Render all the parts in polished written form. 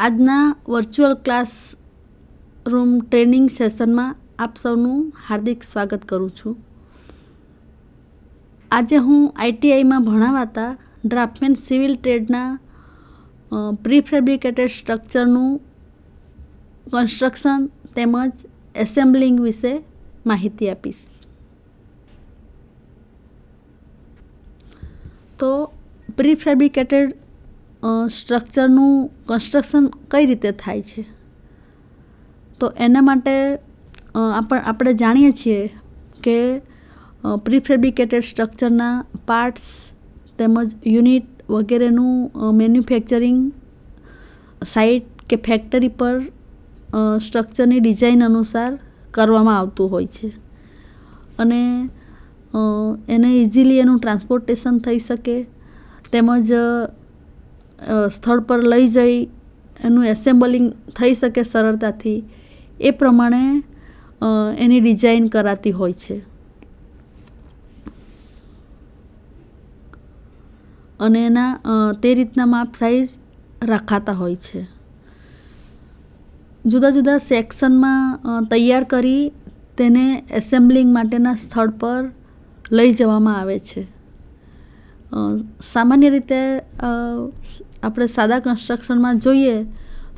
આજના virtual classroom training સેશનમાં આપ સૌનું હાર્દિક સ્વાગત કરું છું. આજે હું ITIમાં ભણાવાતા ડ્રાફ્ટમેન સિવિલ ટ્રેડના પ્રીફેબ્રિકેટેડ સ્ટ્રક્ચરનું કન્સ્ટ્રક્શન તેમજ એસેમ્બલિંગ વિશે માહિતી આપીશ. તો પ્રીફેબ્રિકેટેડ સ્ટ્રક્ચરનું કન્સ્ટ્રક્શન કઈ રીતે થાય છે, તો એના માટે આપણે જાણીએ છીએ કે પ્રીફેબ્રિકેટેડ સ્ટ્રક્ચરના પાર્ટ્સ તેમજ યુનિટ વગેરેનું મેન્યુફેક્ચરિંગ સાઇટ કે ફેક્ટરી પર સ્ટ્રક્ચરની ડિઝાઇન અનુસાર કરવામાં આવતું હોય છે અને એને ઇઝીલી એનું ટ્રાન્સપોર્ટેશન થઈ શકે તેમજ સ્થળ પર લઈ જઈ એનું એસેમ્બલિંગ થઈ શકે સરળતાથી, એ પ્રમાણે એની ડિઝાઇન કરાતી હોય છે અને એના તે રીતના માપ સાઇઝ રાખાતા હોય છે. જુદા જુદા સેક્શનમાં તૈયાર કરી તેને એસેમ્બલિંગ માટેના સ્થળ પર લઈ જવામાં આવે છે. સામાન્ય રીતે આપણે સાદા કન્સ્ટ્રક્શનમાં જોઈએ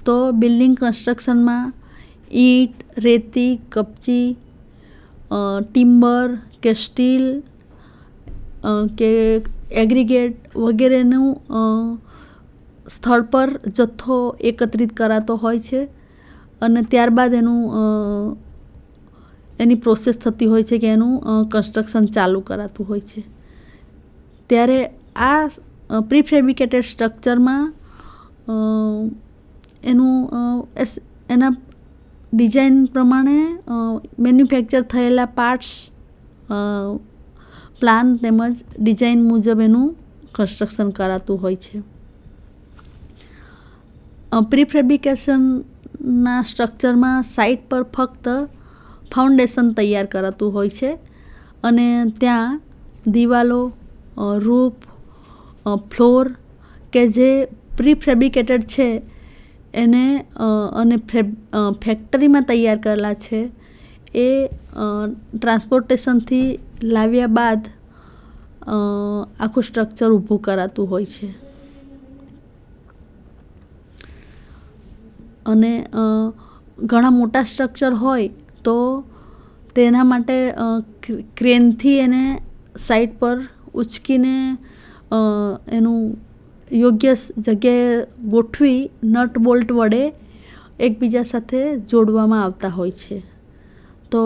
તો બિલ્ડિંગ કન્સ્ટ્રક્શનમાં ઈંટ, રેતી, કપચી, ટિમ્બર કે સ્ટીલ કે એગ્રીગેટ વગેરેનું સ્થળ પર જથ્થો એકત્રિત કરાતો હોય છે અને ત્યારબાદ એની પ્રોસેસ થતી હોય છે કે એનું કન્સ્ટ્રક્શન ચાલુ કરાતું હોય છે. ત્યારે આ પ્રીફેબ્રિકેટેડ સ્ટ્રક્ચરમાં એના ડિઝાઇન પ્રમાણે મેન્યુફેક્ચર થયેલા પાર્ટ્સ પ્લાન તેમજ ડિઝાઇન મુજબ એનું કન્સ્ટ્રક્શન કરાતું હોય છે. પ્રીફેબ્રિકેશનના સ્ટ્રક્ચરમાં સાઇટ પર ફક્ત ફાઉન્ડેશન તૈયાર કરાતું હોય છે અને ત્યાં દિવાલો, રૂફ, ફ્લોર કે જે પ્રીફેબ્રિકેટેડ છે એને અને ફેક્ટરીમાં તૈયાર કરેલા છે એ ટ્રાન્સપોર્ટેશનથી લાવ્યા બાદ આખું સ્ટ્રક્ચર ઊભું કરાતું હોય છે. અને ઘણા મોટા સ્ટ્રક્ચર હોય તો તેના માટે ક્રેનથી એને સાઇટ પર ઉચકીને એનું યોગ્ય જગ્યાએ ગોઠવી નટ બોલ્ટ વડે એકબીજા સાથે જોડવામાં આવતા હોય છે. તો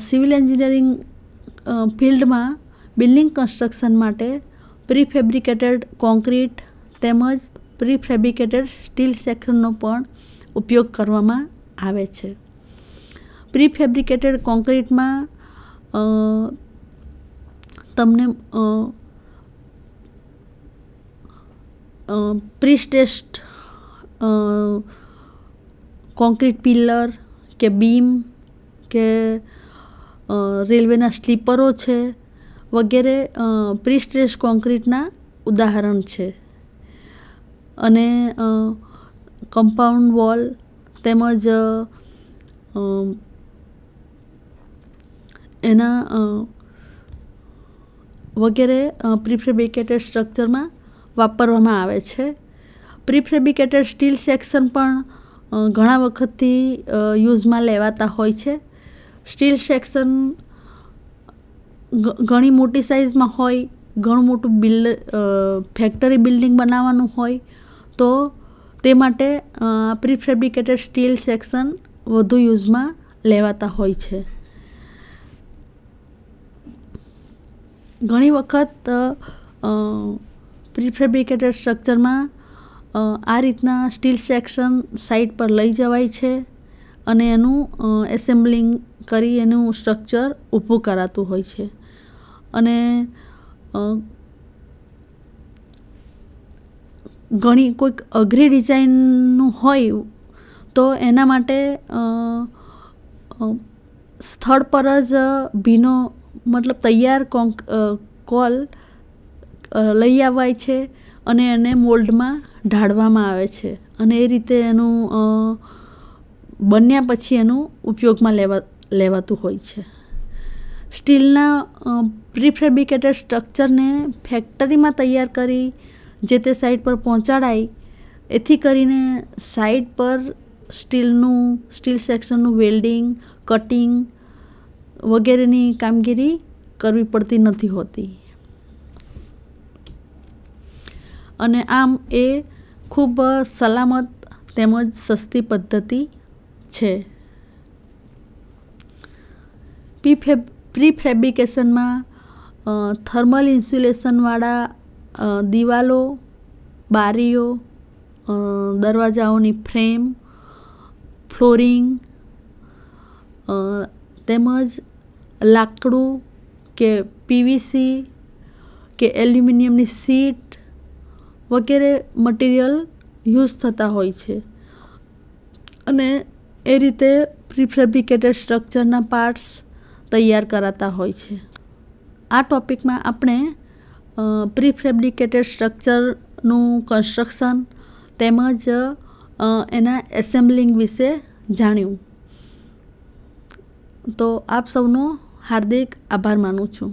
સિવિલ એન્જિનિયરિંગ ફિલ્ડમાં બિલ્ડિંગ કન્સ્ટ્રક્શન માટે પ્રીફેબ્રિકેટેડ કોન્ક્રીટ તેમજ પ્રીફેબ્રિકેટેડ સ્ટીલ સેક્શનનો પણ ઉપયોગ કરવામાં આવે છે. પ્રીફેબ્રિકેટેડ કોન્ક્રીટમાં તમને પ્રીસ્ટ્રેસ્ડ કોન્ક્રીટ પિલર કે બીમ કે રેલવેના સ્લીપરો છે વગેરે પ્રીસ્ટ્રેસ્ડ કોન્ક્રીટના ઉદાહરણ છે. અને કમ્પાઉન્ડ વોલ તેમજ એના વગેરે પ્રીફેબ્રિકેટેડ સ્ટ્રક્ચરમાં વાપરવામાં આવે છે. પ્રીફેબ્રિકેટેડ સ્ટીલ સેક્શન પણ ઘણા વખતથી યુઝમાં લેવાતા હોય છે. સ્ટીલ સેક્શન ઘણી મોટી સાઇઝમાં હોય, ઘણું મોટું ફેક્ટરી બિલ્ડિંગ બનાવવાનું હોય તો તે માટે પ્રીફેબ્રિકેટેડ સ્ટીલ સેક્શન વધુ યુઝમાં લેવાતા હોય છે. ઘણી વખત પ્રીફેબ્રિકેટેડ સ્ટ્રક્ચરમાં આ રીતના સ્ટીલ સેક્શન સાઇટ પર લઈ જવાય છે અને એનું એસેમ્બલિંગ કરી એનું સ્ટ્રક્ચર ઊભું કરાતું હોય છે. અને કોઈક અઘરી ડિઝાઇનનું હોય તો એના માટે સ્થળ પર જ ભીનો મતલબ તૈયાર કોલ લઈ આવાય છે અને એને મોલ્ડમાં ઢાળવામાં આવે છે અને એ રીતે એનું બન્યા પછી એનું ઉપયોગમાં લેવાતું હોય છે. સ્ટીલના પ્રીફેબ્રિકેટેડ સ્ટ્રક્ચરને ફેક્ટરીમાં તૈયાર કરી જે તે સાઇટ પર પહોંચાડાય, એથી કરીને સાઇટ પર સ્ટીલ સેક્શનનું વેલ્ડિંગ, કટિંગ વગેરેની કામગીરી કરવી પડતી નથી હોતી. અને આમ એ ખૂબ સલામત તેમજ સસ્તી પદ્ધતિ છે. પ્રીફેબ્રિકેશનમાં થર્મલ ઇન્સ્યુલેશનવાળા દિવાલો, બારીઓ, દરવાજાઓની ફ્રેમ, ફ્લોરિંગ તેમજ લાકડું કે પીવીસી કે એલ્યુમિનિયમની શીટ વગેરે મટીરિયલ યુઝ થતા હોય છે. અને એ રીતે પ્રીફેબ્રિકેટેડ સ્ટ્રક્ચરના પાર્ટ્સ તૈયાર કરાતા હોય છે. આ ટૉપિકમાં આપણે પ્રીફેબ્રિકેટેડ સ્ટ્રક્ચરનું કન્સ્ટ્રક્શન તેમજ એના એસેમ્બલિંગ વિશે જાણ્યું. તો આપ સૌનો હાર્દિક આભાર માનું છું.